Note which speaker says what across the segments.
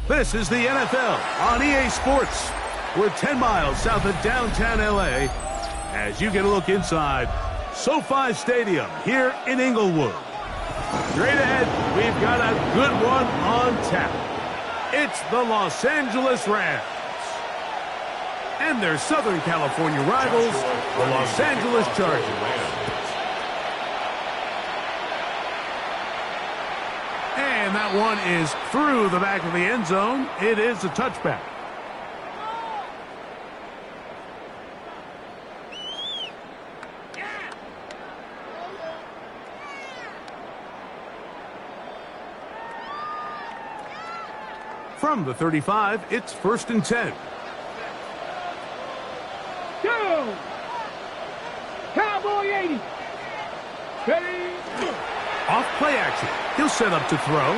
Speaker 1: This is the NFL on EA Sports. We're 10 miles south of downtown LA as you get a look inside SoFi Stadium here in Inglewood. Straight ahead, we've got a good one on tap. It's the Los Angeles Rams and their Southern California rivals, the Los Angeles Chargers. And that one is through the back of the end zone. It is a touchback. From the 35, it's 1st and 10.
Speaker 2: Go! Cowboy 80. Ready?
Speaker 1: Off play action. He'll set up to throw.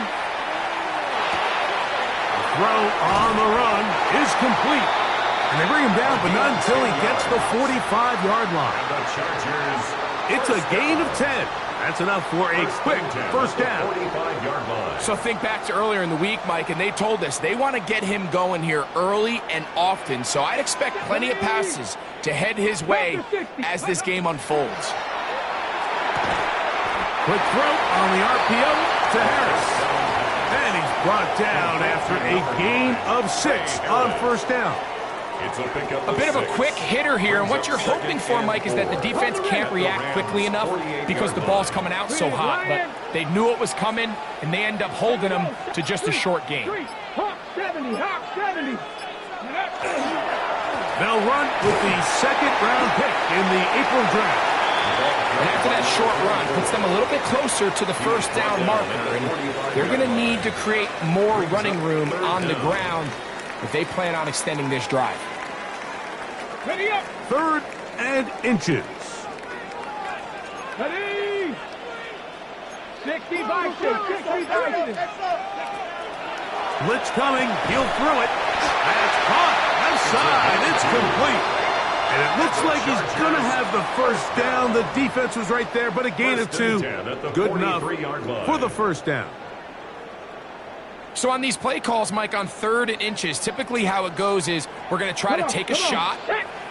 Speaker 1: The throw on the run is complete. And they bring him down, but not until he gets the 45-yard line. It's a gain of 10. That's enough for a quick first down.
Speaker 3: So think back to earlier in the week, Mike, and they told us they want to get him going here early and often. So I'd expect plenty of passes to head his way as this game unfolds.
Speaker 1: Quick throw on the RPO to Harris. And he's brought down after a gain of 6 on first down.
Speaker 3: A bit of a quick hitter here, and what you're hoping for, Mike, is that the defense can't react quickly enough because the ball's coming out so hot. But they knew it was coming, and they end up holding them to just a short game.
Speaker 2: Hawk 70, Hawk 70.
Speaker 1: They'll run with the second-round pick in the April draft.
Speaker 3: And after that short run, puts them a little bit closer to the first down marker. And they're going to need to create more running room on the ground if they plan on extending this drive.
Speaker 2: Ready up.
Speaker 1: 3rd and inches.
Speaker 2: Ready. 60 Bison. 60 Bison.
Speaker 1: Blitz coming. He'll throw it. That's caught. Left side. It's complete. And it looks like he's going to have the first down. The defense was right there, but a gain of 2. Good enough for the first down.
Speaker 3: So on these play calls, Mike, on 3rd and inches, typically how it goes is we're going to try to take a shot.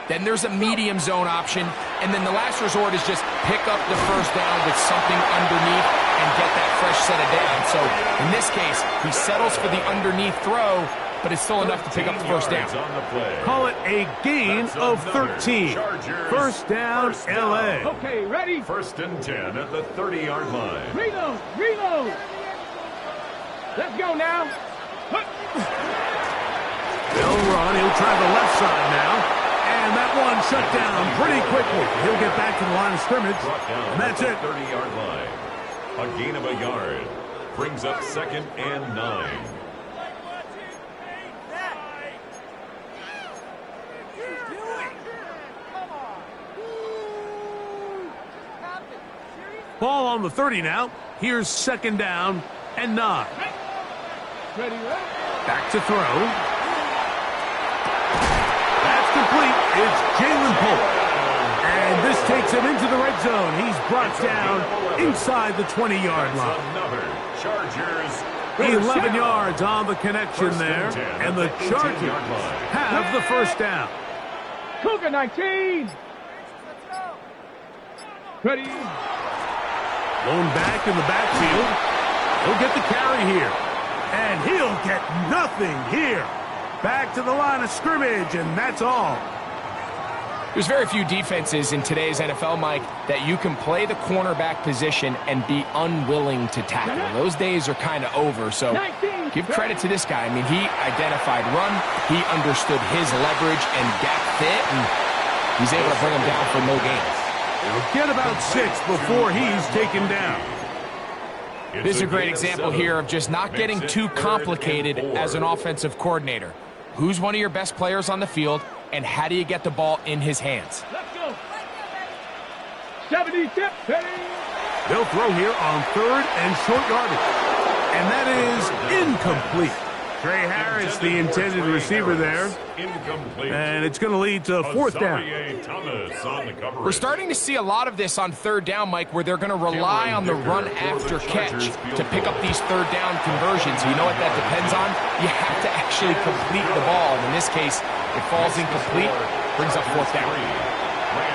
Speaker 3: Then there's a medium zone option. And then the last resort is just pick up the first down with something underneath and get that fresh set of down. So in this case, he settles for the underneath throw, but it's still enough to pick up the first down.
Speaker 1: Call it a gain of 13. First down, LA.
Speaker 2: Okay, ready?
Speaker 4: 1st and 10 at the 30-yard line.
Speaker 2: Reload, reload. Let's go now.
Speaker 1: They'll run. He'll try the left side now. And that one shut down pretty quickly. He'll get back to the line of scrimmage. And that's it.
Speaker 4: 30-yard line. A gain of a yard. Brings up 2nd and 9.
Speaker 1: Ball on the 30 now. Here's 2nd down and 9.
Speaker 2: Ready, ready.
Speaker 1: Back to throw. That's complete. It's Jalen Pope. And this takes him into the red zone. He's brought down inside the 20-yard line.
Speaker 4: Another Chargers.
Speaker 1: 11 yards on the connection there. And the Chargers have the first down.
Speaker 2: Cougar 19. Ready.
Speaker 1: Blown back in the backfield. He'll get the carry here. And he'll get nothing here. Back to the line of scrimmage, and that's all.
Speaker 3: There's very few defenses in today's NFL, Mike, that you can play the cornerback position and be unwilling to tackle. Those days are kind of over, so give credit to this guy. I mean, he identified run, he understood his leverage and gap fit, and he's able to bring him down for no gain.
Speaker 1: He'll get about 6 before he's taken down.
Speaker 3: This is a great example here of just not getting too complicated as an offensive coordinator. Who's one of your best players on the field, and how do you get the ball in his hands?
Speaker 2: Let's go. 70 tip.
Speaker 1: They'll throw here on 3rd and short yardage. And that is incomplete. Trey Harris, the intended receiver there.
Speaker 4: Incomplete.
Speaker 1: And it's going to lead to 4th down.
Speaker 3: We're starting to see a lot of this on 3rd down, Mike, where they're going to rely on the run after catch to pick up these 3rd down conversions. You know what that depends on? You have to actually complete the ball. And in this case, it falls incomplete, brings up 4th down.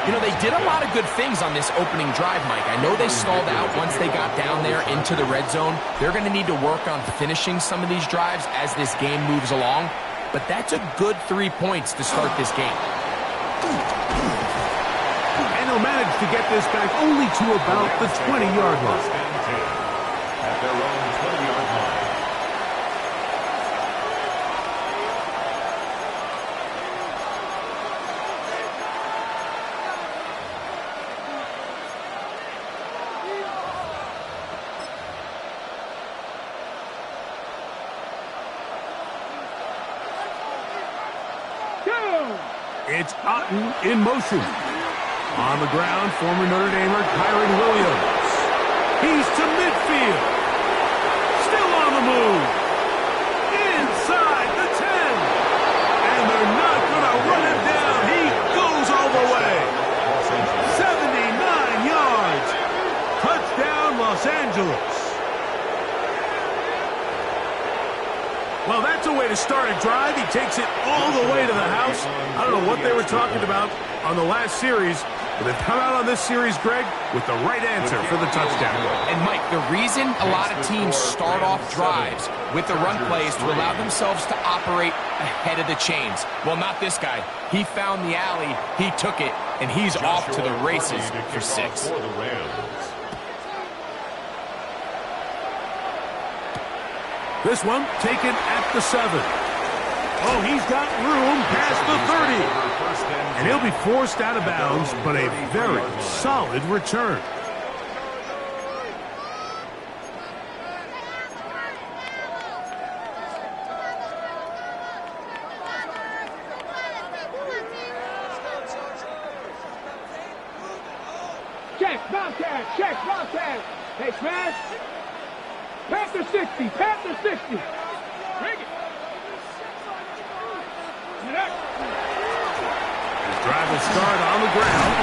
Speaker 3: You know, they did a lot of good things on this opening drive, Mike. I know they stalled out once they got down there into the red zone. They're going to need to work on finishing some of these drives as this game moves along. But that's a good 3 points to start this game.
Speaker 1: And he'll manage to get this back only to about the 20-yard line.
Speaker 4: At their own 20-yard line.
Speaker 1: It's Otten in motion. On the ground, former Notre Damer Kyron Williams. He's to midfield. Still on the move. Inside the 10. And they're not going to run him down. He goes all the way. 79 yards. Touchdown, Los Angeles. Well, that's a way to start a drive. He takes it all the way to the house. I don't know what they were talking about on the last series, but they've come out on this series, Greg, with the right answer for the touchdown.
Speaker 3: And, Mike, the reason a lot of teams start off drives with the run play is to allow themselves to operate ahead of the chains. Well, not this guy. He found the alley, he took it, and he's off to the races for 6.
Speaker 1: This one taken at the 7. Oh, he's got room past the 30. And he'll be forced out of bounds, but a very solid return.
Speaker 2: Check, Bobcat, check, Bobcat. Hey, smash. Panther 60, Panther 60. Bring it.
Speaker 1: His drive will start on the ground.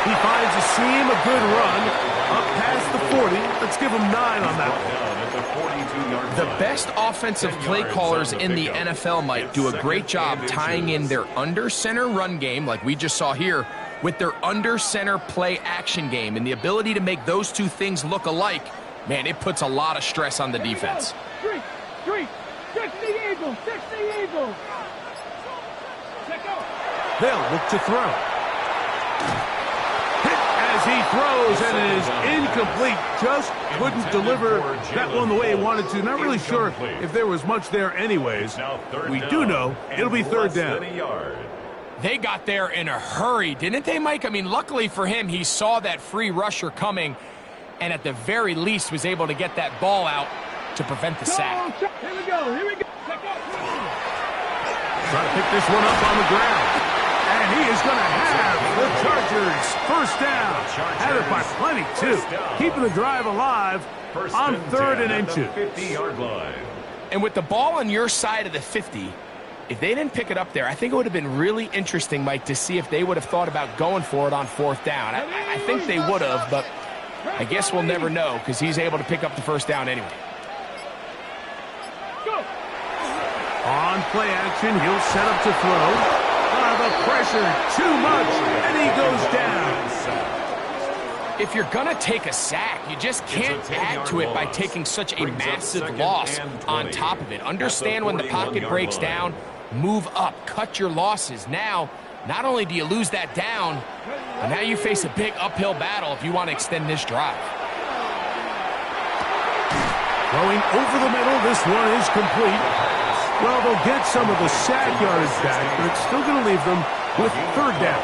Speaker 1: He finds a seam, a good run, up past the 40. Let's give him 9 on that one.
Speaker 3: The best offensive play callers in the NFL, Mike, do a great job tying in their under-center run game, like we just saw here, with their under-center play action game. And the ability to make those two things look alike, man, it puts a lot of stress on the defense.
Speaker 2: 60 Eagles, 60 Eagles.
Speaker 1: They'll look to throw. Hit as he throws, and it is incomplete. Just couldn't deliver that one the way he wanted to. Not really sure if there was much there anyways. We do know it'll be 3rd down.
Speaker 3: They got there in a hurry, didn't they, Mike? I mean, luckily for him, he saw that free rusher coming, and at the very least was able to get that ball out to prevent the sack.
Speaker 2: Here we go, here we go.
Speaker 1: Trying to pick this one up on the ground. And he is going to have the Chargers first down. Had it by plenty, too. Keeping the drive alive on 3rd and inches.
Speaker 4: 50-yard line.
Speaker 3: And with the ball on your side of the 50, if they didn't pick it up there, I think it would have been really interesting, Mike, to see if they would have thought about going for it on 4th down. I think they would have, but I guess we'll never know because he's able to pick up the 1st down anyway.
Speaker 1: On play action, he'll set up to throw. The pressure, too much, and he goes down.
Speaker 3: If you're going to take a sack, you just can't add to it by taking such a massive loss on top of it. Understand when the pocket breaks down, move up, cut your losses. Now, not only do you lose that down, but now you face a big uphill battle if you want to extend this drive.
Speaker 1: Going over the middle, this one is complete. Well, they'll get some of the sack yardage back, but it's still going to leave them with 3rd down.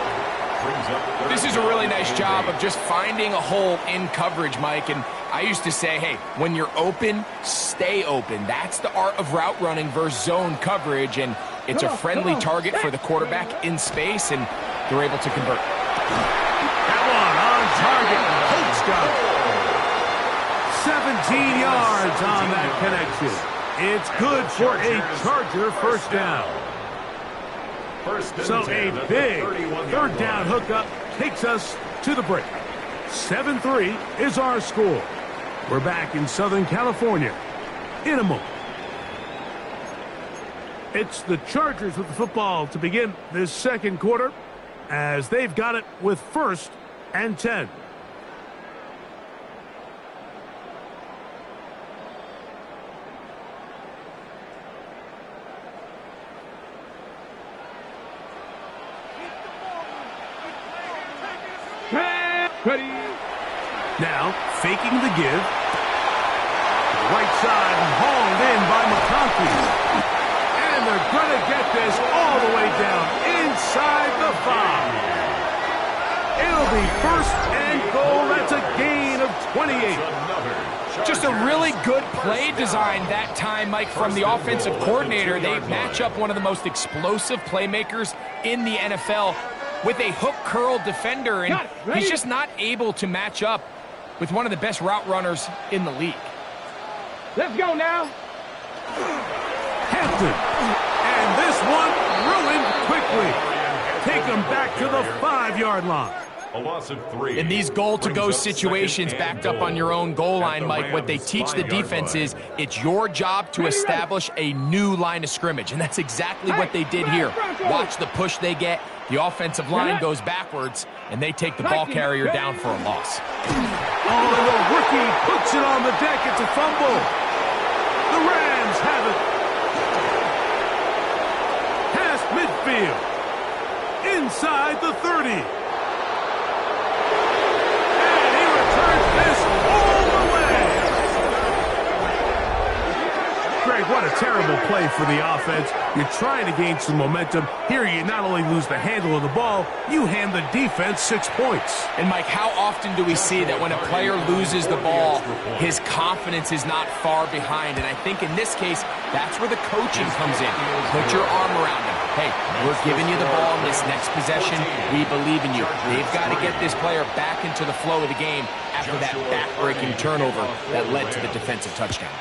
Speaker 3: This is a really nice job of just finding a hole in coverage, Mike. And I used to say, hey, when you're open, stay open. That's the art of route running versus zone coverage, and it's a friendly target for the quarterback in space, and they're able to convert.
Speaker 1: That one on target. Holtz got it. 17 yards on that connection. It's good for a Charger 1st down. So a big 3rd down hookup takes us to the break. 7-3 is our score. We're back in Southern California in a moment. It's the Chargers with the football to begin this 2nd quarter as they've got it with 1st and 10.
Speaker 2: Ready.
Speaker 1: Now, faking the give. Right side hauled in by McConkey. And they're going to get this all the way down inside the 5. It'll be 1st and goal. That's a gain of 28.
Speaker 3: Just a really good play design that time, Mike, from the offensive coordinator. They match up one of the most explosive playmakers in the NFL with a hook curl defender, and he's just not able to match up with one of the best route runners in the league.
Speaker 2: Let's go now.
Speaker 1: Hampton. And this one ruined quickly. Take him back to the 5-yard line.
Speaker 4: A loss of 3.
Speaker 3: In these goal-to-go situations backed up on your own goal line, Mike, what they teach the defense is it's your job to establish a new line of scrimmage, and that's exactly what they did here. Watch the push they get. The offensive line goes backwards, and they take the ball carrier down for a loss.
Speaker 1: Oh, the rookie puts it on the deck. It's a fumble. The Rams have it. Past midfield. Inside the 30. Greg, what a terrible play for the offense. You're trying to gain some momentum. Here you not only lose the handle of the ball, you hand the defense 6 points.
Speaker 3: And, Mike, how often do we see that when a player loses the ball, his confidence is not far behind? And I think in this case, that's where the coaching comes in. Put your arm around him. Hey, we're giving you the ball in this next possession. We believe in you. They've got to get this player back into the flow of the game after that back-breaking turnover that led to the defensive touchdown.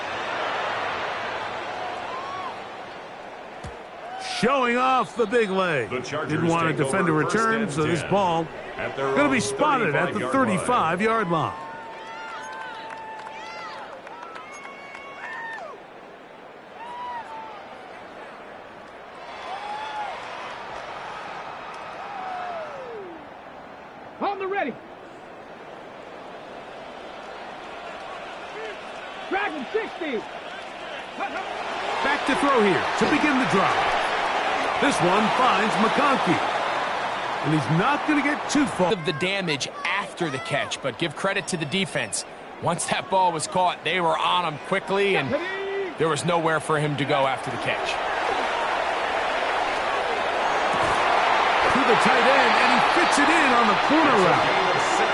Speaker 1: Showing off the big leg. Didn't want to defend a return, so this ball going to be spotted at the 35-yard line.
Speaker 2: On the ready. Dragon 60.
Speaker 1: Back to throw here to begin the drive. This one finds McConkey. And he's not going to get too far.
Speaker 3: Of the damage after the catch, but give credit to the defense. Once that ball was caught, they were on him quickly, and there was nowhere for him to go after the catch.
Speaker 1: To the tight end, and he fits it in on the corner route.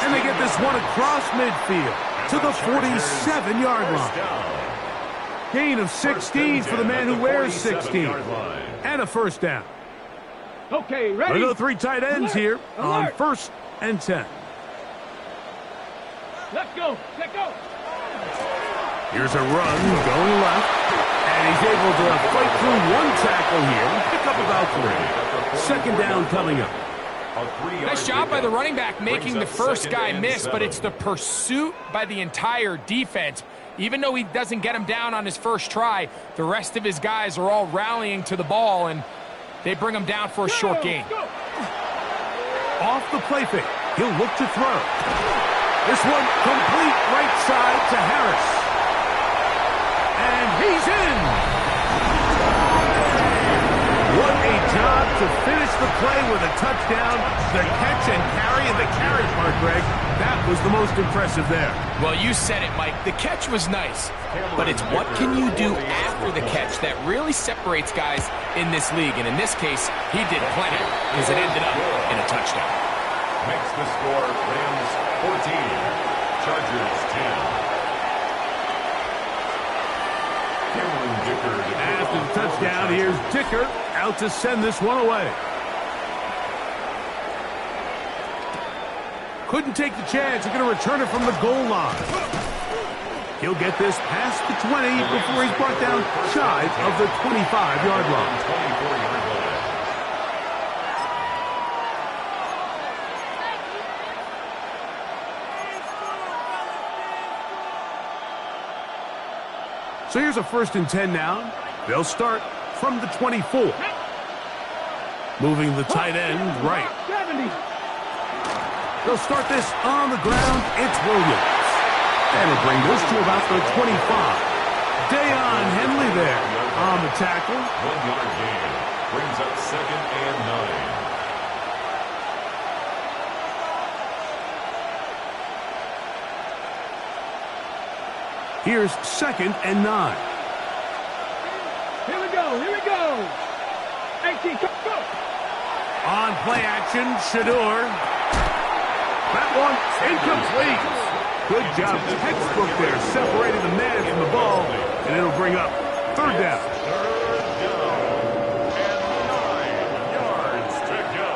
Speaker 1: And they get this one across midfield to the 47-yard line. Gain of 16 for the man who wears 16. And a 1st down.
Speaker 2: Okay, ready?
Speaker 1: We'll go 3 tight ends here on 1st and 10.
Speaker 2: Let's go. Let's go.
Speaker 1: Here's a run going left. And he's able to fight through one tackle here and pick up about 3. Second down coming up.
Speaker 3: Nice job by the running back making the first guy miss, but it's the pursuit by the entire defense. Even though he doesn't get him down on his first try, the rest of his guys are all rallying to the ball, and they bring him down for a short gain.
Speaker 1: Off the play fake, he'll look to throw. This one complete right side to Harris. And he's in. What a job to finish the play with a touchdown. The catch and carry, and the carry part, Greg, that was the most impressive there.
Speaker 3: Well, you said it, Mike. The catch was nice, but it's what can you do after the catch that really separates guys in this league. And in this case, he did plenty because it ended up in a touchdown.
Speaker 4: Makes the score Rams 14, Chargers 10.
Speaker 1: After the touchdown, here's Dicker out to send this one away. Couldn't take the chance. He's going to return it from the goal line. He'll get this past the 20 before he's brought down shy of the 25-yard line.
Speaker 4: 24-yard line.
Speaker 1: So here's a 1st and 10 now. They'll start from the 24. Moving the tight end right.
Speaker 2: 70.
Speaker 1: They'll start this on the ground. It's Williams. And it'll bring this to about the 25. Dayon Henley there on the tackle.
Speaker 4: 1-yard gain. Brings up 2nd and 9.
Speaker 1: Here's 2nd and 9.
Speaker 2: Here we go. Here we go. 18. Go.
Speaker 1: On play action, Shador. That one incomplete. Good job. Textbook there, separating the man from the ball. And it'll bring up 3rd down.
Speaker 4: 3rd down. And 9 yards to go.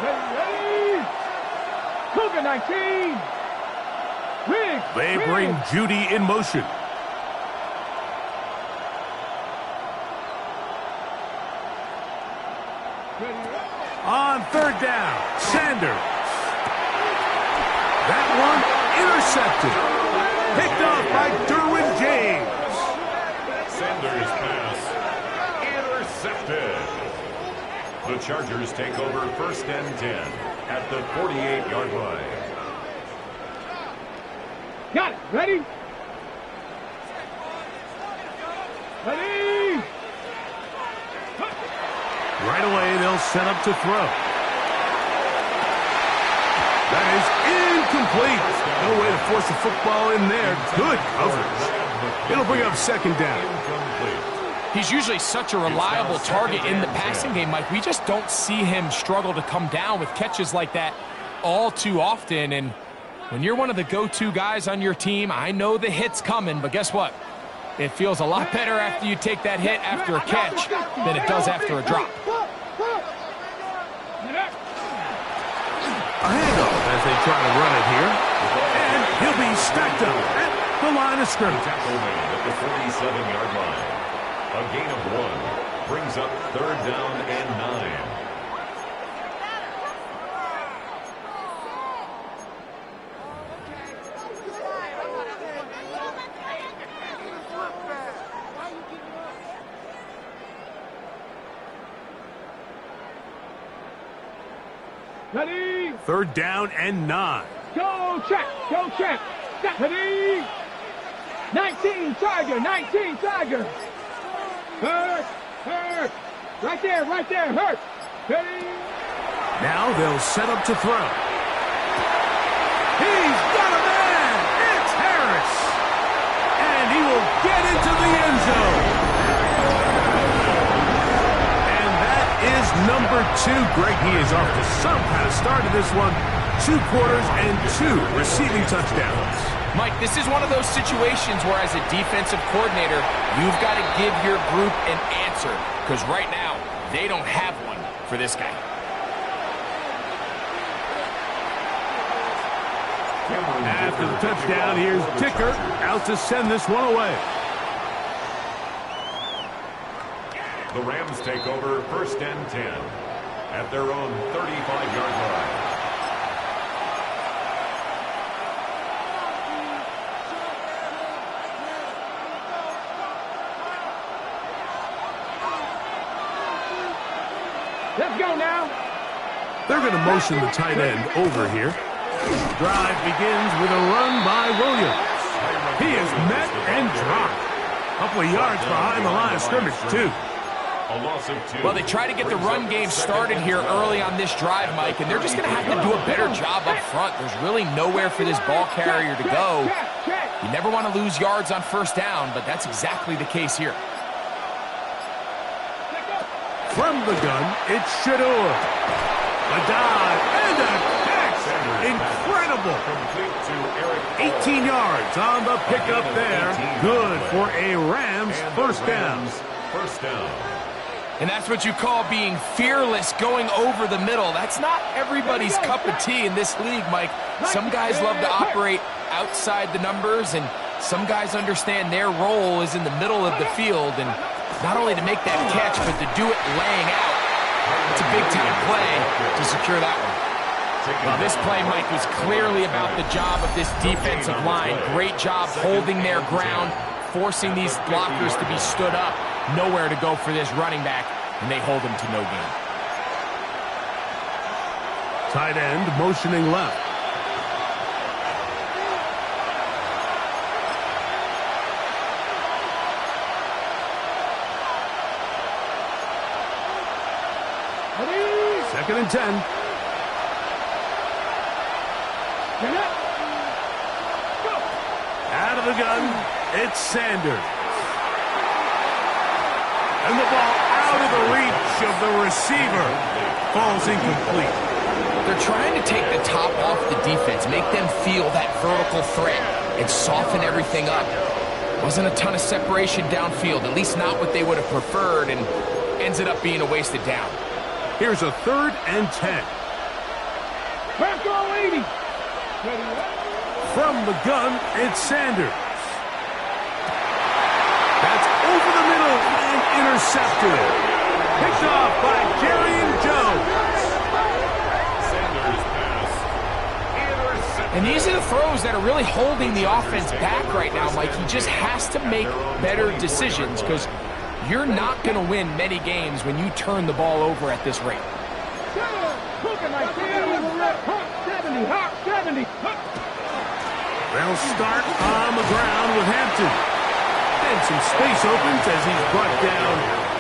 Speaker 2: Ready. Cougar 19.
Speaker 1: They bring Judy in motion. On 3rd down, Sanders. That one intercepted. Picked off by Derwin James.
Speaker 4: Sanders' pass intercepted. The Chargers take over 1st and 10 at the 48-yard line.
Speaker 2: Got it. Ready? Ready?
Speaker 1: Right away, they'll set up to throw. That is incomplete. No way to force the football in there. Good coverage. It'll bring up 2nd down.
Speaker 3: He's usually such a reliable target in the passing game, Mike. We just don't see him struggle to come down with catches like that all too often. And when you're one of the go-to guys on your team, I know the hit's coming, but guess what? It feels a lot better after you take that hit after a catch than it does after a drop.
Speaker 1: A handoff as they try to run it here. And he'll be stacked up at the line of scrimmage.
Speaker 4: Tackleman at the 47-yard line. A gain of 1 brings up 3rd down and 9.
Speaker 2: Ready?
Speaker 1: 3rd down and 9.
Speaker 2: Go check. Go check. Ready? 19 Tiger. 19 Tiger. Hurt. Hurt. Right there. Right there. Hurt. Ready?
Speaker 1: Now they'll set up to throw. He's got a man. It's Harris. And he will get into the end zone. And that is number 2. Greg, he is off to some kind of start in this one. 2 quarters and 2 receiving touchdowns.
Speaker 3: Mike, this is one of those situations where as a defensive coordinator, you've got to give your group an answer. Because right now, they don't have one for this guy.
Speaker 1: After the touchdown, here's Dicker out to send this one away.
Speaker 4: The Rams take over 1st and 10 at their own 35-yard line.
Speaker 2: Let's go now.
Speaker 1: They're going to motion the tight end over here. Drive begins with a run by Williams. He is met and dropped. A couple of yards behind the line of scrimmage, too.
Speaker 4: A loss of 2.
Speaker 3: Well, they try to get the run game started here early on this drive, Mike, and they're just going to have to do a better job up front. There's really nowhere for this ball carrier to go. You never want to lose yards on 1st down, but that's exactly the case here.
Speaker 1: From the gun, it's Shador. A dive and a catch. Incredible. 18 yards on the pickup there. Good for a Rams 1st down.
Speaker 4: 1st down.
Speaker 3: And that's what you call being fearless, going over the middle. That's not everybody's cup of tea in this league, Mike. Some guys love to operate outside the numbers, and some guys understand their role is in the middle of the field, and not only to make that catch, but to do it laying out. It's a big-time play to secure that one. Well, this play, Mike, was clearly about the job of this defensive line. Great job holding their ground, forcing these blockers to be stood up. Nowhere to go for this running back, and they hold him to no gain.
Speaker 1: Tight end motioning left. Second and 10. Out of the gun, it's Sanders. And the ball out of the reach of the receiver. Falls incomplete.
Speaker 3: They're trying to take the top off the defense, make them feel that vertical threat, and soften everything up. Wasn't a ton of separation downfield, at least not what they would have preferred, and ends it up being a wasted down.
Speaker 1: Here's a 3rd and 10.
Speaker 2: Back on 80.
Speaker 1: From the gun, it's Sanders. That's over the middle and intercepted. Picked off by Jerry Jones.
Speaker 4: Sanders pass.
Speaker 3: And these are the throws that are really holding the offense back right now, Mike. He just has to make better decisions, because you're not going to win many games when you turn the ball over at this rate.
Speaker 2: 70.
Speaker 1: They'll start on the ground with Hampton. And some space opens as he's brought down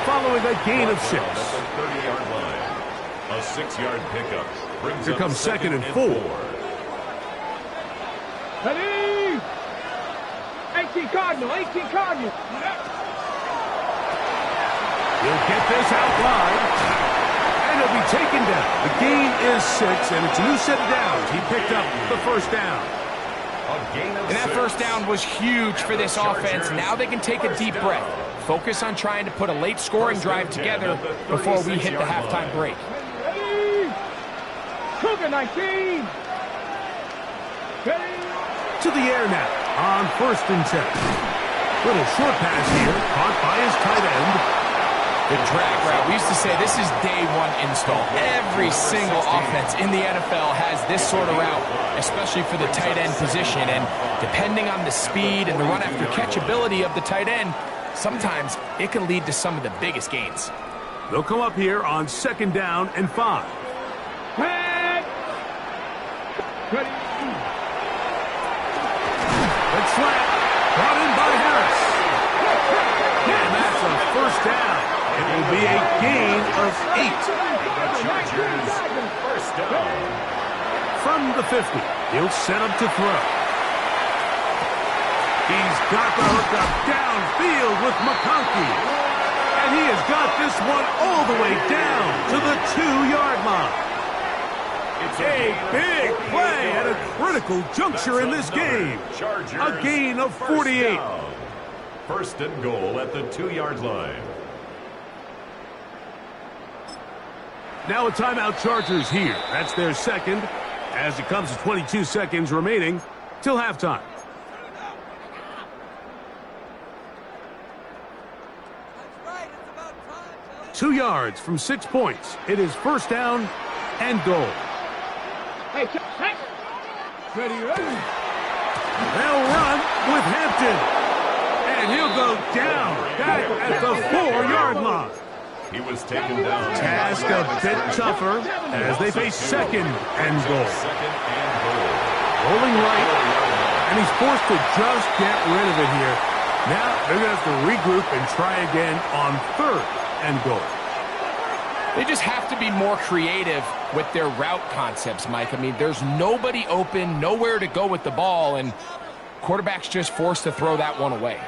Speaker 1: following a gain of 6.
Speaker 4: At the 30-yard line. A 6-yard pickup. Brings
Speaker 1: Here
Speaker 4: up
Speaker 1: comes 2nd and 4.
Speaker 2: Ready? 18 Cardinal.
Speaker 1: He'll get this out wide. And he'll be taken down. The gain is 6, and it's a new set of downs. He picked up the 1st down.
Speaker 3: And that 1st down was huge for this offense. Now they can take a deep breath. Focus on trying to put a late scoring drive together before we hit the halftime break.
Speaker 2: Cougar 19.
Speaker 1: To the air now on 1st and 10. Little short pass here, caught by his tight end.
Speaker 3: The drag route, we used to say this is day one install. Every single offense in the NFL has this sort of route, especially for the tight end position. And depending on the speed and the run after catch ability of the tight end, sometimes it can lead to some of the biggest gains.
Speaker 1: They'll come up here on 2nd down and 5. It's flat, brought in by Harris. And that's a 1st down. It will be a gain of 8.
Speaker 4: The Chargers 1st down.
Speaker 1: From the 50, he'll set up to throw. He's got the hook up downfield with McConkey. And he has got this one all the way down to the 2-yard line. It's a big play at a critical juncture in this game. A gain of 48.
Speaker 4: 1st and goal at the 2-yard line.
Speaker 1: Now a timeout, Chargers here. That's their 2nd, as it comes to 22 seconds remaining till halftime. 2 yards from 6 points. It is first down and goal.
Speaker 2: Hey, hey. Ready, ready.
Speaker 1: They'll run with Hampton. And he'll go down back at the 4-yard line.
Speaker 4: He was taken down.
Speaker 1: Task a bit tougher as they face second and goal.
Speaker 4: Second and goal.
Speaker 1: Rolling right, and he's forced to just get rid of it here. Now they're going to have to regroup and try again on third and goal.
Speaker 3: They just have to be more creative with their route concepts, Mike. I mean, there's nobody open, nowhere to go with the ball, and quarterback's just forced to throw that one away.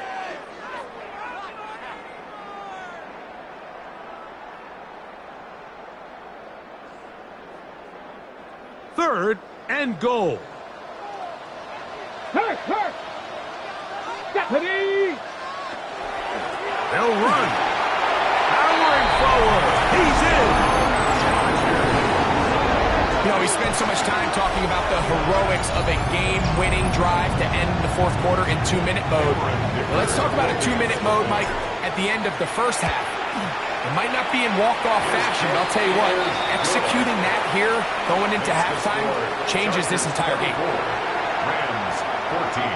Speaker 1: Third and goal.
Speaker 2: Hurt, hurt. Stephanie.
Speaker 1: They'll run. Powering forward. He's in.
Speaker 3: You know, we spent so much time talking about the heroics of a game-winning drive to end the fourth quarter in 2-minute mode. Well, let's talk about a 2-minute mode, Mike, at the end of the first half. It might not be in walk-off fashion, but I'll tell you what, executing that here, going into halftime, changes this entire game.
Speaker 4: Rams 14.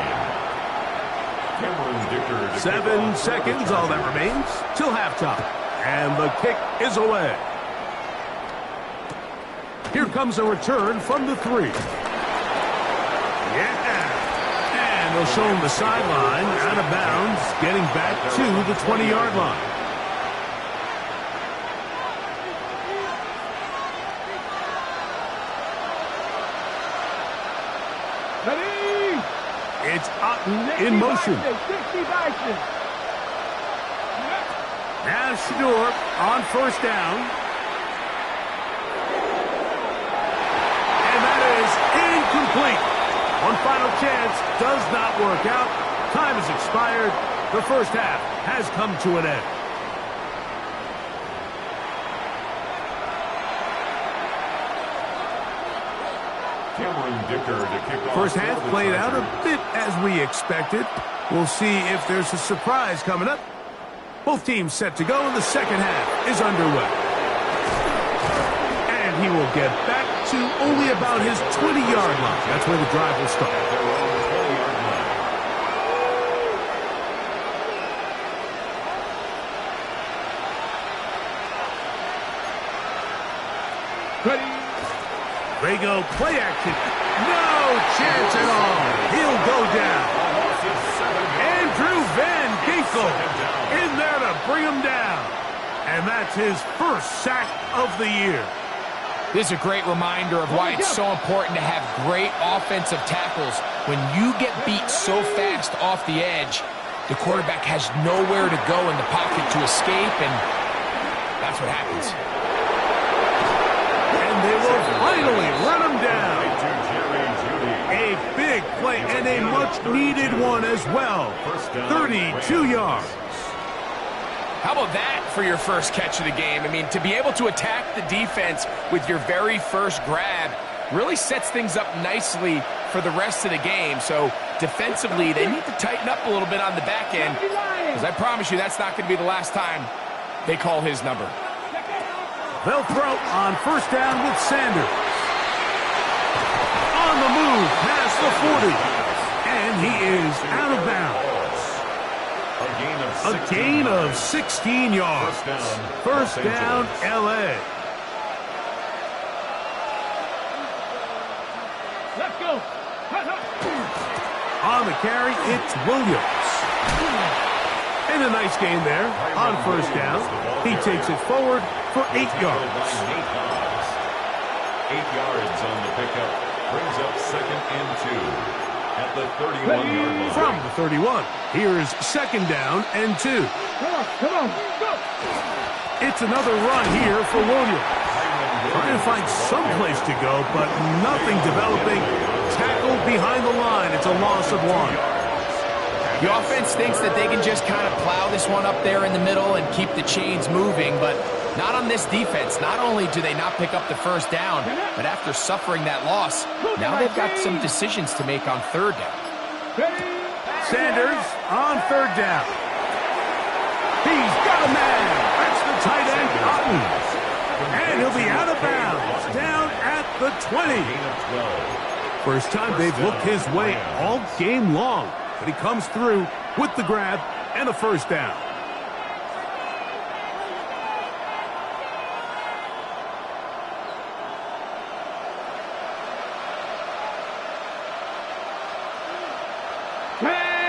Speaker 1: 7 seconds, all that remains, till halftime. And the kick is away. Here comes a return from the 3. Yeah. And they'll show him the sideline, out of bounds, getting back to the 20-yard line.
Speaker 2: Ready.
Speaker 1: It's Otten in motion.
Speaker 2: 60 Bison.
Speaker 1: Now Shador on first down. And that is incomplete. One final chance does not work out. Time has expired. The first half has come to an end. First half played out a bit as we expected. We'll see if there's a surprise coming up. Both teams set to go, and the second half is underway. And he will get back to only about his 20-yard line. That's where the drive will start.
Speaker 2: Ready.
Speaker 1: They go play action. No chance at all. He'll go down. Andrew Van Ginkel in there to bring him down. And that's his first sack of the year.
Speaker 3: This is a great reminder of why it's so important to have great offensive tackles. When you get beat so fast off the edge, the quarterback has nowhere to go in the pocket to escape, and that's what happens.
Speaker 1: And they will finally run him down. A big play and a much-needed one as well. 32 yards.
Speaker 3: How about that for your first catch of the game? I mean, to be able to attack the defense with your very first grab really sets things up nicely for the rest of the game. So defensively, they need to tighten up a little bit on the back end, because I promise you that's not going to be the last time they call his number.
Speaker 1: They'll throw on first down with Sanders. On the move past the 40. And he is out of bounds. A gain of 16 yards. First down, L.A.
Speaker 2: Let's go.
Speaker 1: On the carry, it's Williams. And a nice gain there on first down. He takes it forward for 8 yards.
Speaker 4: 8 yards on the pickup. Brings up second and 2. At the 31-yard line.
Speaker 1: From the 31, here's second down and 2.
Speaker 2: Come on, go.
Speaker 1: It's another run here for Williams. Trying to find some place to go, but nothing developing. Tackled behind the line. It's a loss of 1.
Speaker 3: The offense thinks that they can just kind of plow this one up there in the middle and keep the chains moving, but not on this defense. Not only do they not pick up the first down, but after suffering that loss, now they've got some decisions to make on third down.
Speaker 1: Sanders on third down. He's got a man. That's the tight end Cotton. And he'll be out of bounds, down at the 20. First time they've looked his way all game long, but he comes through with the grab and a first down.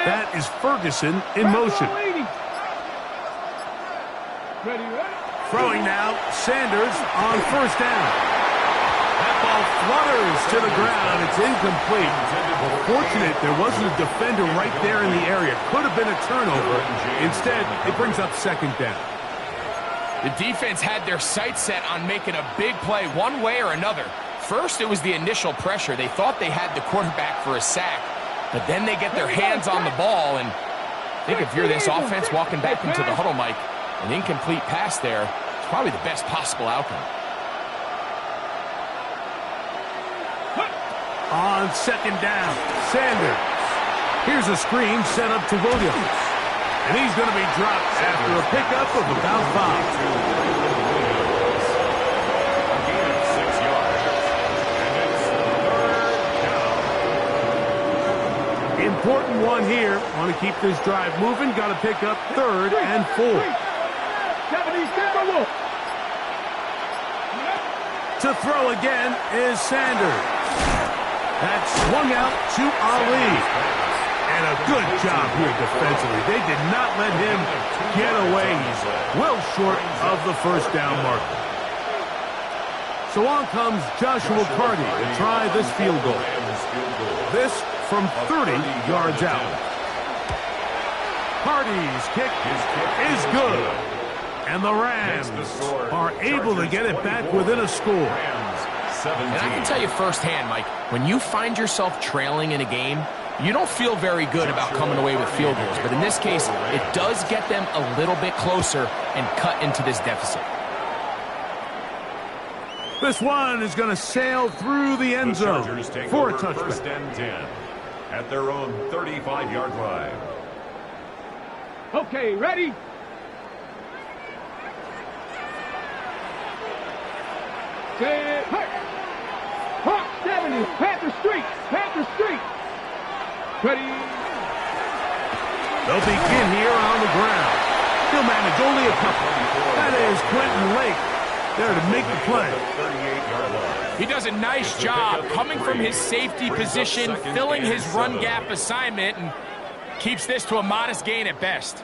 Speaker 1: That is Ferguson in motion. Throwing now, Sanders on first down. That ball flutters to the ground. It's incomplete. Well, fortunate there wasn't a defender right there in the area. Could have been a turnover. Instead, it brings up second down.
Speaker 3: The defense had their sights set on making a big play one way or another. First, it was the initial pressure. They thought they had the quarterback for a sack. But then they get their hands on the ball, and I think if you're this offense walking back into the huddle, Mike, an incomplete pass there is probably the best possible outcome.
Speaker 1: On second down, Sanders. Here's a screen set up to Williams. And he's going to be dropped after a pickup of about 5. Important one here. Want to keep this drive moving. Got to pick up 3rd and 4. To throw again is Sanders. That's swung out to Ali. And a good job here defensively. They did not let him get away. He's well short of the first down marker. So on comes Joshua Carty to try this field goal. This from 30 yards out. Carty's kick is good. And the Rams are able to get it back within a score.
Speaker 3: And I can tell you firsthand, Mike, when you find yourself trailing in a game, you don't feel very good about coming away with field goals. But in this case, it does get them a little bit closer and cut into this deficit.
Speaker 1: This one is going to sail through the end zone for a touchdown.
Speaker 4: First and 10 at their own 35-yard line.
Speaker 2: Okay, ready? Set, Hawk 70, Panther Street, Panther Street. Ready?
Speaker 1: They'll begin here on the ground. He'll manage only a couple. That is Quentin Lake there to make the play.
Speaker 3: He does a nice job coming from his safety position, filling his run gap assignment, and keeps this to a modest gain at best.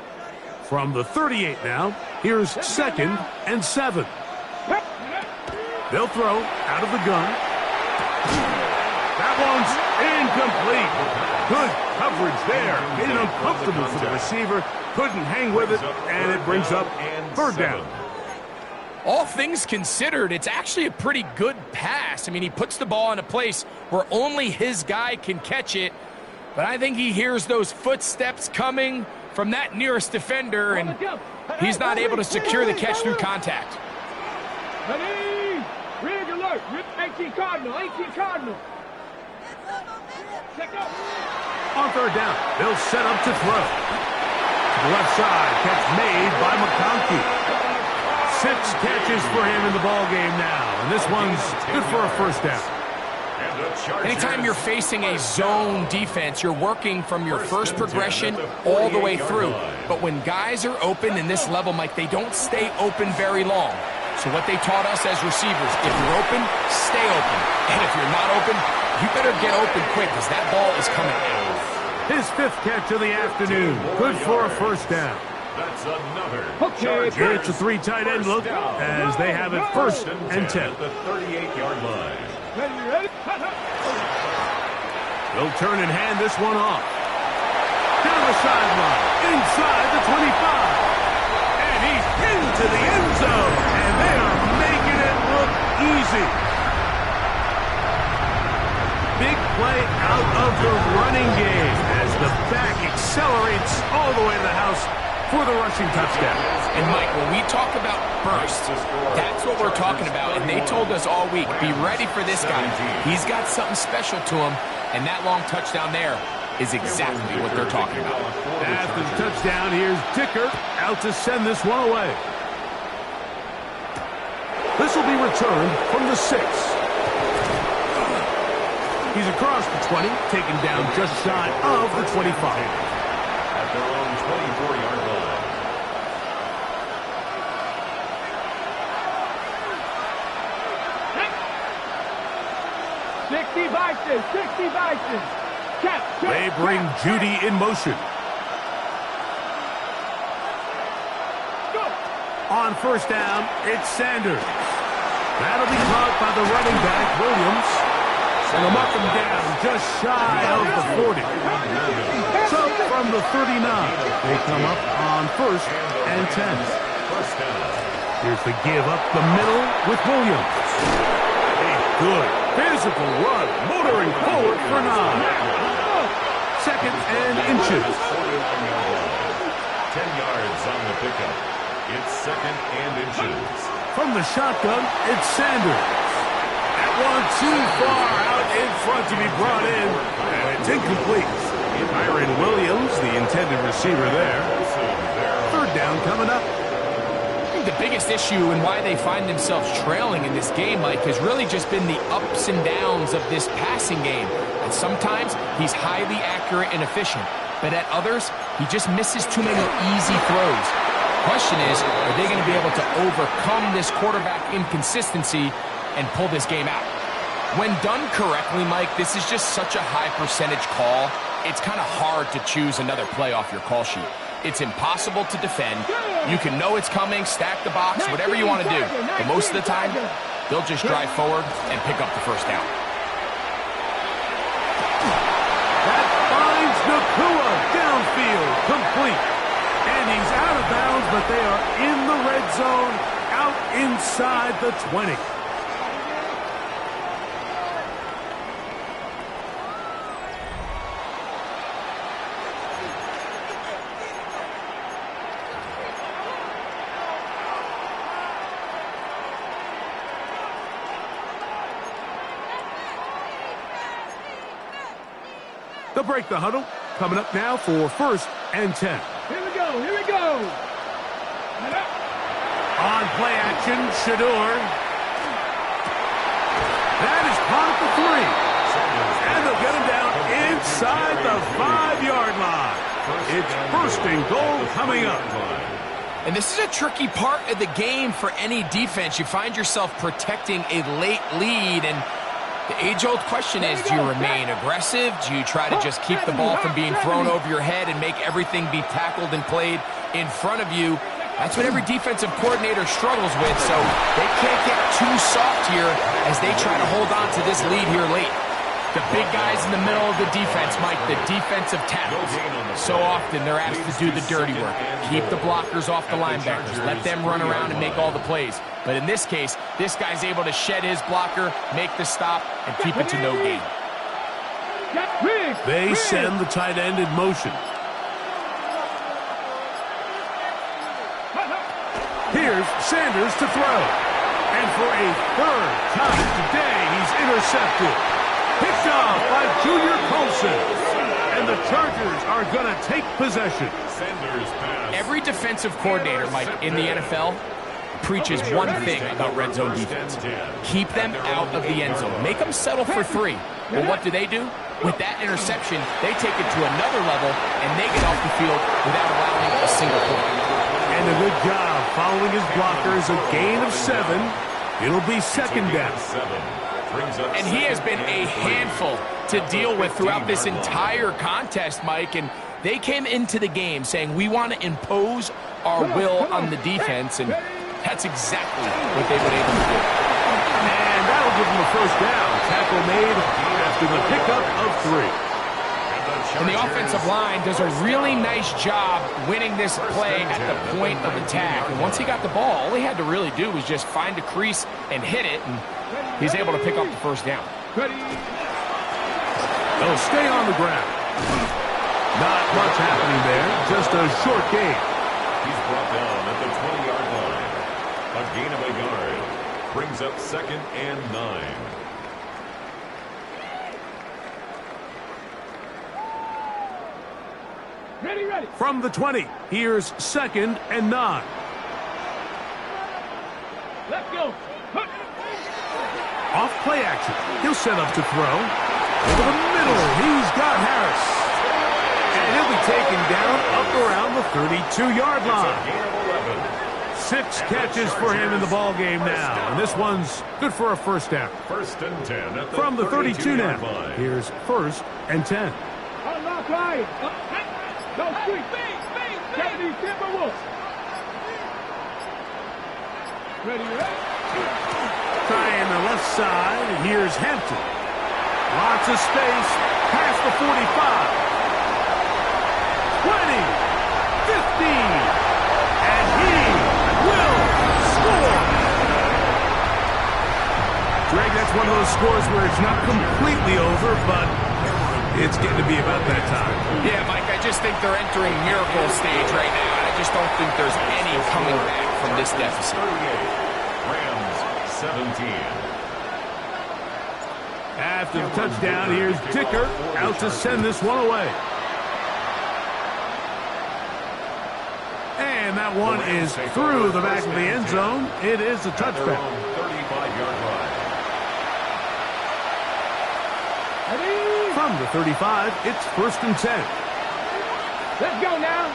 Speaker 1: From the 38 now, here's 2nd and 7. They'll throw out of the gun. That one's incomplete. Good coverage there. Made it uncomfortable for the receiver. Couldn't hang with it, and it brings up 3rd down.
Speaker 3: All things considered, it's actually a pretty good pass. I mean, he puts the ball in a place where only his guy can catch it. But I think he hears those footsteps coming from that nearest defender, and he's not able to secure the catch through contact.
Speaker 2: Ready? Rig alert. 18 Cardinal, 18 Cardinal. Check out.
Speaker 1: On 3rd down, they'll set up to throw. To the left side, catch made by McConkey. 6 catches for him in the ball game now, and this one's good for a first down.
Speaker 3: Anytime you're facing a zone defense, you're working from your first progression all the way through. But when guys are open in this level, Mike, they don't stay open very long. So what they taught us as receivers, if you're open, stay open. And if you're not open, you better get open quick because that ball is coming out.
Speaker 1: His 5th catch of the afternoon. Good for a first down.
Speaker 4: That's another.
Speaker 1: Okay, it's a 3 tight end look as they have it 1st and 10.
Speaker 4: At the 38-yard line.
Speaker 2: Ready?
Speaker 1: They'll turn and hand this one off. Down the sideline, inside the 25. And he's into the end zone. And they are making it look easy. Big play out of the running game as the back accelerates all the way to the house for the rushing touchdown.
Speaker 3: And Mike, when we talk about burst, that's what we're talking about. And they told us all week, be ready for this guy. He's got something special to him, and that long touchdown there is exactly what they're talking about.
Speaker 1: After the touchdown, here's Dicker out to send this one away. will be returned from the 6. He's across the 20, taken down just shy of the 25.
Speaker 4: At their own 24-yard line.
Speaker 2: Vices, 60 Vices.
Speaker 1: They bring Judy in motion.
Speaker 2: Go.
Speaker 1: On first down, it's Sanders. That'll be caught by the running back, Williams. And they'll mark him down just shy of the 40. So from the 39, they come up on first and 10. Here's the give up the middle with Williams. A good physical run, motoring forward for 9. Second and inches.
Speaker 4: 10 yards on the pickup. It's second and inches.
Speaker 1: From the shotgun, it's Sanders. That one too far out in front to be brought in, and it's incomplete. Byron Williams, the intended receiver there. Third down coming up.
Speaker 3: I think the biggest issue and why they find themselves trailing in this game, Mike, has really just been the ups and downs of this passing game. And sometimes he's highly accurate and efficient, but at others, he just misses too many easy throws. Question is, are they going to be able to overcome this quarterback inconsistency and pull this game out? When done correctly, Mike, this is just such a high percentage call. It's kind of hard to choose another play off your call sheet. It's impossible to defend. You can know it's coming, stack the box, whatever you want to do. But most of the time, they'll just drive forward and pick up the first down.
Speaker 1: That finds Nakua downfield, complete. And he's out of bounds, but they are in the red zone, out inside the 20. They'll break the huddle. Coming up now for first and 10.
Speaker 2: Here we go, here we go.
Speaker 1: On play action, Shador. That is caught at the 3. And they'll get him down inside the 5-yard line. It's first and goal coming up.
Speaker 3: And this is a tricky part of the game for any defense. You find yourself protecting a late lead, and the age-old question is, do you remain aggressive? Do you try to just keep the ball from being thrown over your head and make everything be tackled and played in front of you? That's what every defensive coordinator struggles with, so they can't get too soft here as they try to hold on to this lead here late. The big guys in the middle of the defense, Mike, the defensive tackles. So often they're asked to do the dirty work. Keep the blockers off the linebackers. Let them run around and make all the plays. But in this case, this guy's able to shed his blocker, make the stop, and keep it to no gain.
Speaker 1: They send the tight end in motion. Here's Sanders to throw. And for a third time today, he's intercepted. Picked off by Junior Colson. And the Chargers are going to take possession.
Speaker 3: Every defensive coordinator, Mike, in the NFL preaches one thing about red zone defense. Keep them out of the end zone. Make them settle for 3. Well, what do? With that interception, they take it to another level, and they get off the field without allowing a single point.
Speaker 1: And a good job following his blockers, a gain of 7. It'll be second down.
Speaker 3: And he has been a handful to deal with throughout this entire contest, Mike. And they came into the game saying, we want to impose our will on the defense. And that's exactly what they've been able to do.
Speaker 1: And that'll give them a first down. Tackle made after the pickup of 3.
Speaker 3: And the offensive line does a really nice job winning this play at the point of attack. And once he got the ball, all he had to really do was just find a crease and hit it. And he's able to pick up the first down.
Speaker 1: They'll stay on the ground. Not much happening there. Just a short gain.
Speaker 4: He's brought down at the 20-yard line. A gain of a yard. Brings up second and 9.
Speaker 2: Ready.
Speaker 1: From the 20, here's second and 9.
Speaker 2: Let's go.
Speaker 1: Off play action. He'll set up to throw. Over the middle. He's got Harris. And he'll be taken down up around the 32-yard line. 6 catches for him in the ball game now. And this one's good for a first down.
Speaker 4: First and 10 at the
Speaker 1: From the 32 now.
Speaker 4: line.
Speaker 1: Here's first and 10.
Speaker 2: Unlock line. Go street. Japanese Timberwolves. Ready,
Speaker 1: Trying the left side. Here's Hampton. Lots of space. Past the 45. 20. 15. And he will score. Greg, that's one of those scores where it's not completely over, but it's getting to be about that time.
Speaker 3: Yeah, Mike, I just think they're entering miracle stage right now. I just don't think there's any coming back from this deficit.
Speaker 4: 38. Rams 17.
Speaker 1: After the touchdown, here's Dicker out to send this one away. And that one is through the back of the end zone. It is a touchback.
Speaker 4: 35-yard line.
Speaker 1: From the 35, it's first and 10.
Speaker 2: Let's go now.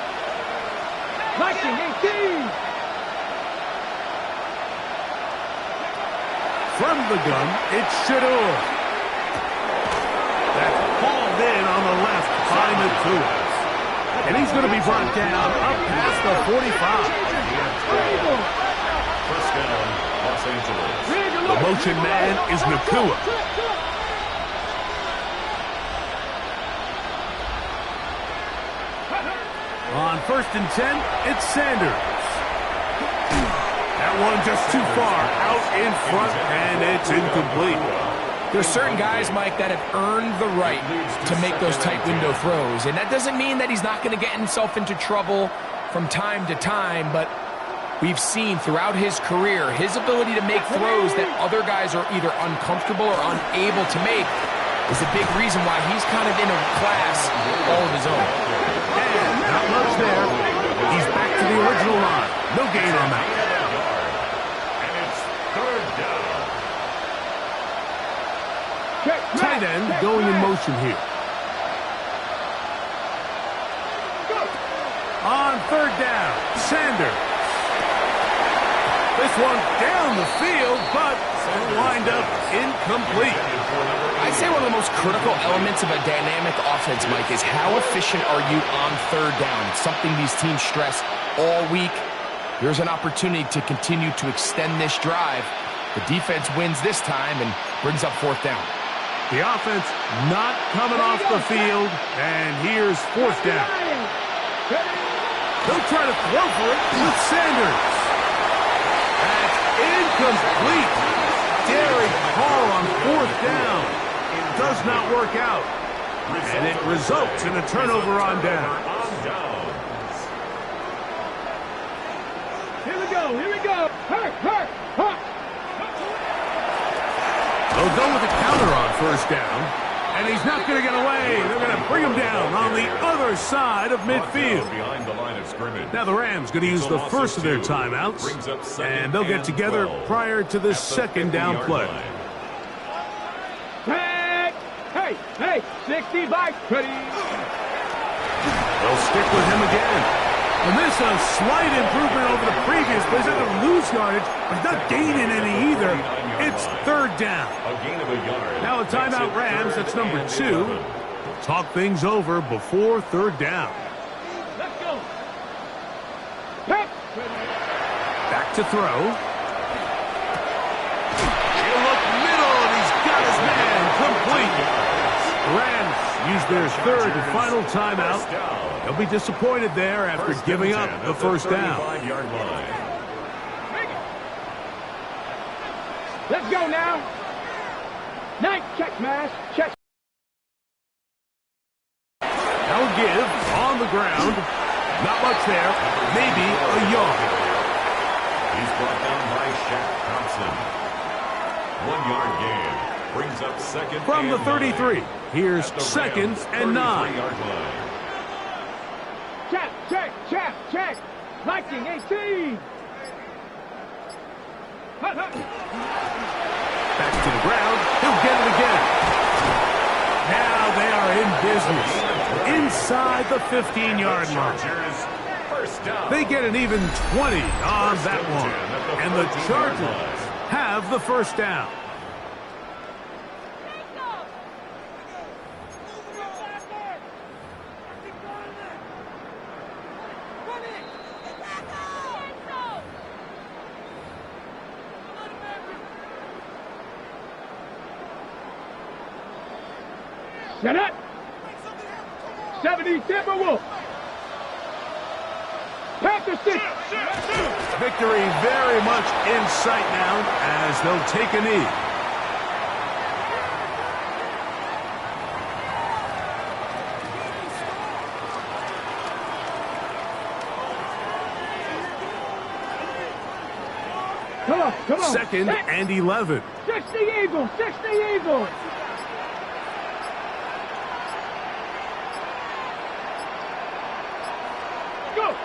Speaker 2: 19-18.
Speaker 1: From the gun, it's Shador. That's hauled in on the left by Nakua. And he's going to be brought down up past the 45.
Speaker 4: First down, Los Angeles.
Speaker 1: The motion man is Nakua. On first and 10, it's Sanders. That one just too far out in front, and it's incomplete.
Speaker 3: There's certain guys, Mike, that have earned the right to make those tight window throws. And that doesn't mean that he's not going to get himself into trouble from time to time, but we've seen throughout his career his ability to make throws that other guys are either uncomfortable or unable to make is a big reason why he's kind of in a class all of his own.
Speaker 1: And not much there. He's back to the original line. No gain on that.
Speaker 4: And it's third down.
Speaker 1: Tight end going in motion here. On third down, Sanders. This one down the field, but it'll wind up incomplete.
Speaker 3: I'd say one of the most critical elements of a dynamic offense, Mike, is how efficient are you on third down? It's something these teams stress all week. Here's an opportunity to continue to extend this drive. The defense wins this time and brings up fourth down.
Speaker 1: The offense not coming off the field, and here's fourth down. They'll try to throw for it with Sanders. That's incomplete. Derek Hall on fourth down. Does not work out. And it results in a turnover on down.
Speaker 2: Here we go. Hurt.
Speaker 1: They'll go with the counter on first down. And he's not going to get away. They're going to bring him down on the other side of midfield.
Speaker 4: Behind the line of scrimmage.
Speaker 1: Now the Rams going to use the first of their timeouts. And they'll get together prior to the second down play.
Speaker 2: Hey, 60 by pretty.
Speaker 1: They'll stick with him again. And this a slight improvement over the previous play. They're going to lose yardage, but not gaining any either. It's third down.
Speaker 4: A gain of a yard.
Speaker 1: Now a timeout Rams, that's number 2. Talk things over before third down.
Speaker 2: Let's go.
Speaker 1: Back to throw. He'll look middle, and he's got his man complete. The Rams use their third and final timeout. They'll be disappointed there after giving up the first down.
Speaker 2: Let's go now. Nice check, Mash. Check.
Speaker 1: Now give on the ground. Not much there. Maybe a yard.
Speaker 4: He's brought down by Shaq Thompson. 1 yard gain. Brings up second
Speaker 1: From the
Speaker 4: and
Speaker 1: 33,
Speaker 4: 9.
Speaker 1: here's
Speaker 4: At the
Speaker 1: second
Speaker 4: Rams'
Speaker 1: and 9.
Speaker 4: 33-yard line.
Speaker 2: Check. 19-18.
Speaker 1: Back to the ground. He'll get it again. Now they are in business. Inside the 15-yard line.
Speaker 4: First down.
Speaker 1: They get an even 20 on that one. And the Chargers have the first down.
Speaker 2: Set up. 70 Timberwolves. Panther 6.
Speaker 1: Victory very much in sight now as they'll take a knee.
Speaker 2: Come on.
Speaker 1: Second and 11.
Speaker 2: 60 Eagles. 60 Eagles. Go.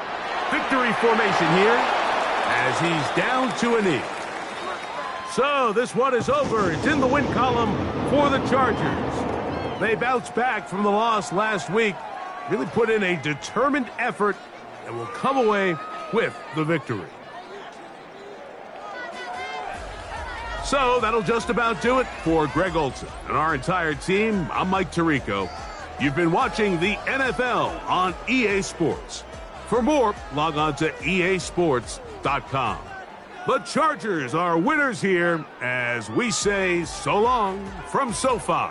Speaker 1: Victory formation here as he's down to a knee. So this one is over. It's in the win column for the Chargers. They bounced back from the loss last week, really put in a determined effort, and will come away with the victory. So that'll just about do it for Greg Olson and our entire team. I'm Mike Tirico. You've been watching the NFL on EA Sports. For more, log on to easports.com. The Chargers are winners here as we say so long from SoFi.